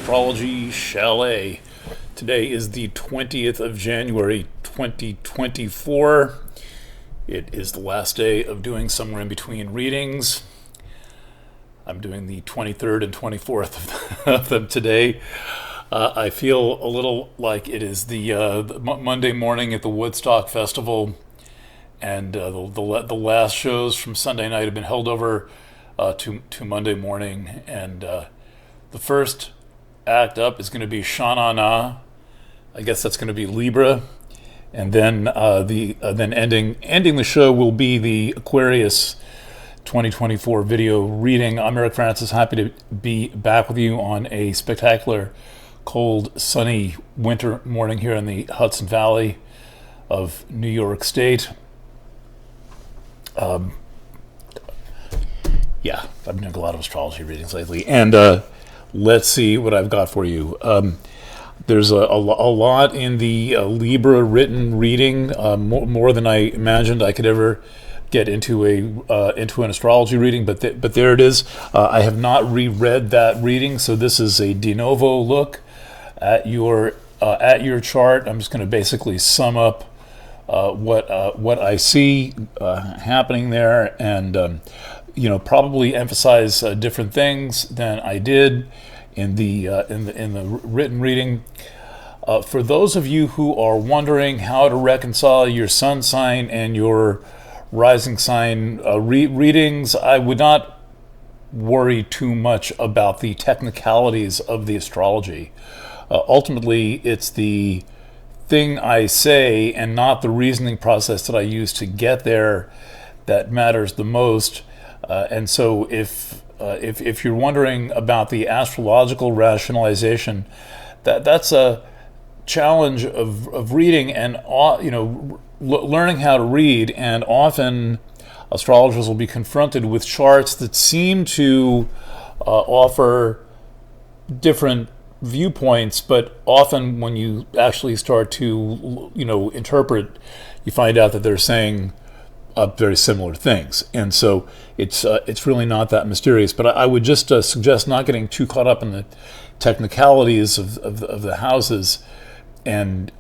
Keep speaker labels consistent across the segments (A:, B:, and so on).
A: Astrology Chalet. Today is the 20th of January 2024. It is the last day of doing somewhere in between readings. I'm doing the 23rd and 24th of them today. I feel a little like it is the Monday morning at the Woodstock Festival, and the last shows from Sunday night have been held over to Monday morning, and the first act up is going to be Shana Na. I guess that's going to be Libra, and then then ending the show will be the Aquarius 2024 video reading. I'm Eric Francis, happy to be back with you on a spectacular, cold, sunny winter morning here in the Hudson Valley of New York State. Yeah, I've been doing a lot of astrology readings lately, and let's see what I've got for you. There's a lot in the Libra written reading, more than I imagined I could ever get into an astrology reading, but there it is. I have not reread that reading, so this is a de novo look at your chart. I'm just going to basically sum up what I see happening there, and probably emphasize different things than I did in the written reading. For those of you who are wondering how to reconcile your sun sign and your rising sign readings, I would not worry too much about the technicalities of the astrology. Ultimately, it's the thing I say and not the reasoning process that I use to get there that matters the most. And so if you're wondering about the astrological rationalization, that's a challenge of reading and learning how to read. And often astrologers will be confronted with charts that seem to offer different viewpoints, but often when you actually start to interpret, you find out that they're saying very similar things, and so it's really not that mysterious. But I would just suggest not getting too caught up in the technicalities of the houses, and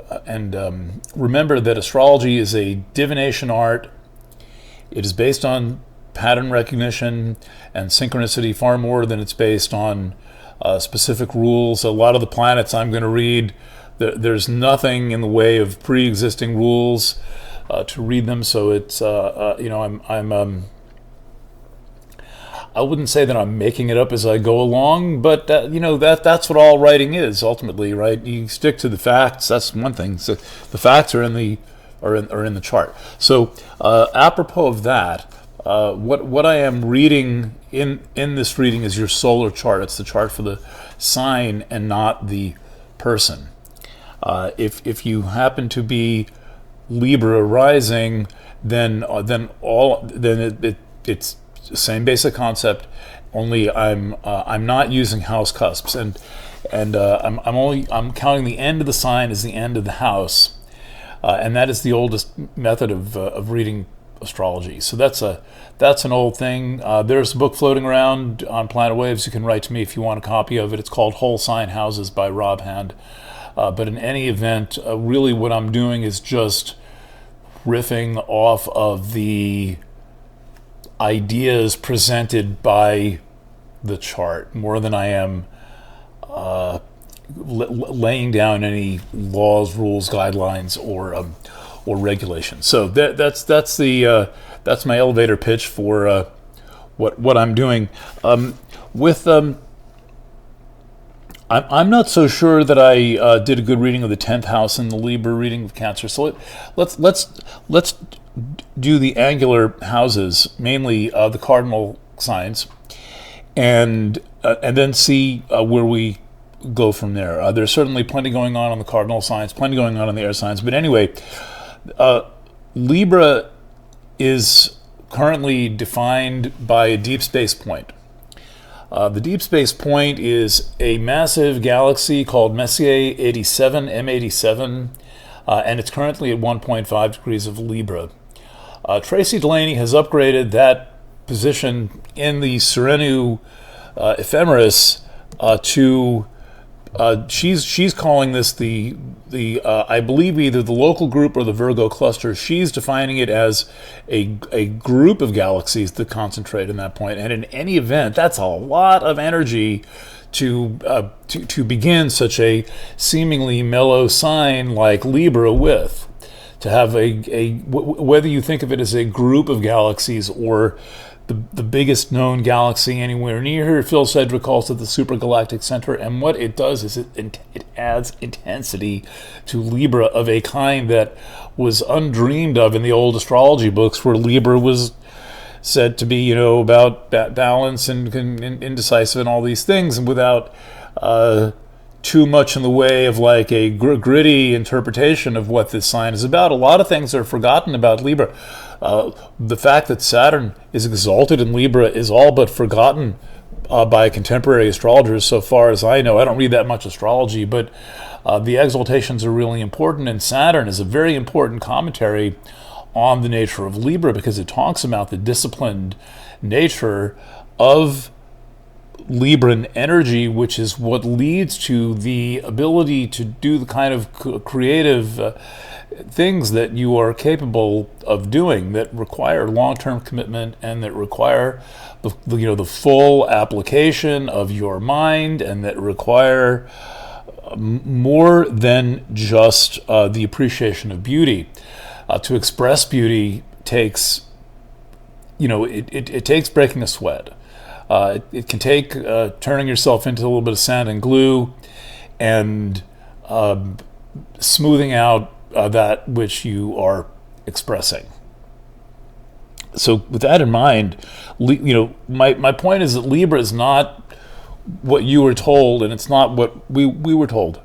A: remember that astrology is a divination art. It is based on pattern recognition and synchronicity far more than it's based on specific rules. A lot of the planets I'm going to read, there's nothing in the way of pre-existing rules to read them. So it's I wouldn't say that I'm making it up as I go along, but that's what all writing is ultimately, right? You stick to the facts. That's one thing. So the facts are in the chart. So apropos of that, what I am reading in this reading is your solar chart. It's the chart for the sign and not the person. If you happen to be Libra rising, then it's the same basic concept. Only I'm not using house cusps, and I'm counting the end of the sign as the end of the house, and that is the oldest method of reading astrology. So that's an old thing. There's a book floating around on Planet Waves. You can write to me if you want a copy of it. It's called Whole Sign Houses by Rob Hand. But in any event, really what I'm doing is just riffing off of the ideas presented by the chart more than I am laying down any laws, rules, guidelines, or regulations. So that's my elevator pitch for what I'm doing. I'm not so sure that I did a good reading of the 10th house in the Libra reading of Cancer. So let's do the angular houses, mainly the cardinal signs, and then see where we go from there. There's certainly plenty going on the cardinal signs, plenty going on in the air signs. But anyway, Libra is currently defined by a deep space point. The deep space point is a massive galaxy called Messier 87, M87, and it's currently at 1.5 degrees of Libra. Tracy Delaney has upgraded that position in the Serenu ephemeris to she's calling this the I believe either the local group or the Virgo cluster. She's defining it as a group of galaxies that concentrate in that point. And in any event, that's a lot of energy to begin such a seemingly mellow sign like Libra with. To have whether you think of it as a group of galaxies or the biggest known galaxy anywhere near here, Phil Sedgwick calls it the supergalactic center. And what it does is it adds intensity to Libra of a kind that was undreamed of in the old astrology books, where Libra was said to be, about balance and indecisive and all these things, and without too much in the way of like a gritty interpretation of what this sign is about. A lot of things are forgotten about Libra. The fact that Saturn is exalted in Libra is all but forgotten by contemporary astrologers, so far as I know. I don't read that much astrology, but the exaltations are really important, and Saturn is a very important commentary on the nature of Libra, because it talks about the disciplined nature of Libran energy, which is what leads to the ability to do the kind of creative things that you are capable of doing, that require long-term commitment and that require the full application of your mind, and that require more than just the appreciation of beauty. To express beauty takes, it takes breaking a sweat. It can take turning yourself into a little bit of sand and glue, and smoothing out that which you are expressing. So with that in mind, my point is that Libra is not what you were told, and it's not what we were told.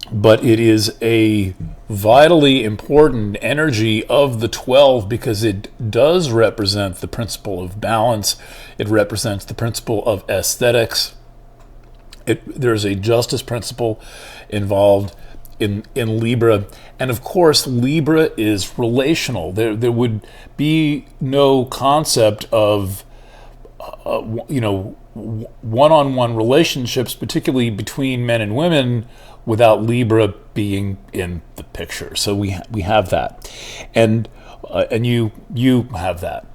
A: But it is a vitally important energy of the 12, because it does represent the principle of balance. It represents the principle of aesthetics. There's a justice principle involved in Libra. And of course, Libra is relational. There would be no concept of one-on-one relationships, particularly between men and women, without Libra being in the picture. So we have that, and you have that.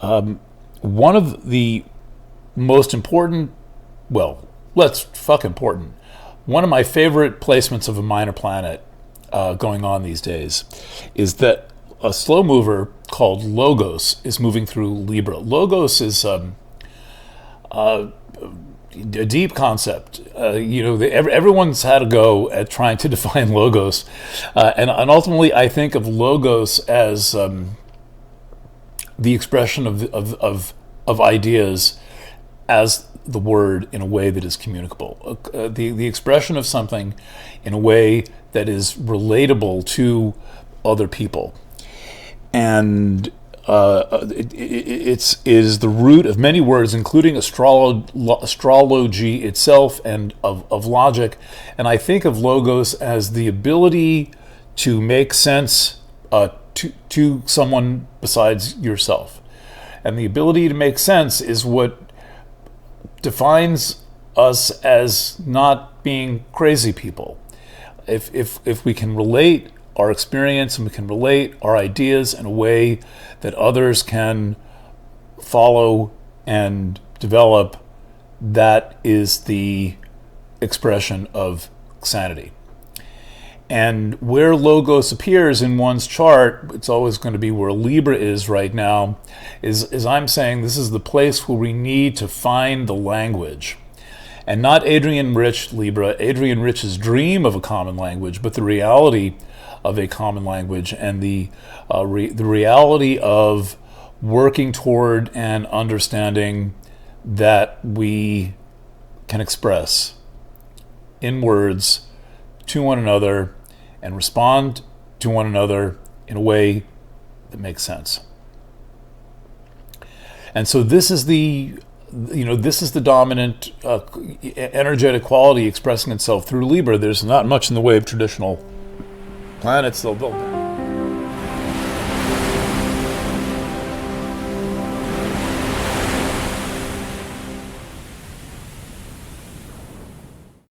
A: One of the most important, one of my favorite placements of a minor planet going on these days is that a slow mover called Logos is moving through Libra. Logos is a deep concept. Everyone's had a go at trying to define Logos, and ultimately I think of Logos as the expression of ideas as the word in a way that is communicable, the expression of something in a way that is relatable to other people. And it is the root of many words, including astrology itself and of logic. And I think of Logos as the ability to make sense to someone besides yourself. And the ability to make sense is what defines us as not being crazy people. If we can relate our experience and we can relate our ideas in a way that others can follow and develop, that is the expression of sanity. And where Logos appears in one's chart, it's always going to be where Libra is right now, is I'm saying this is the place where we need to find the language. And not Adrian Rich Libra, Adrian Rich's dream of a common language, but the reality of a common language, and the reality of working toward an understanding that we can express in words to one another and respond to one another in a way that makes sense. And so this is the dominant energetic quality expressing itself through Libra. There's not much in the way of traditional planets they'll build.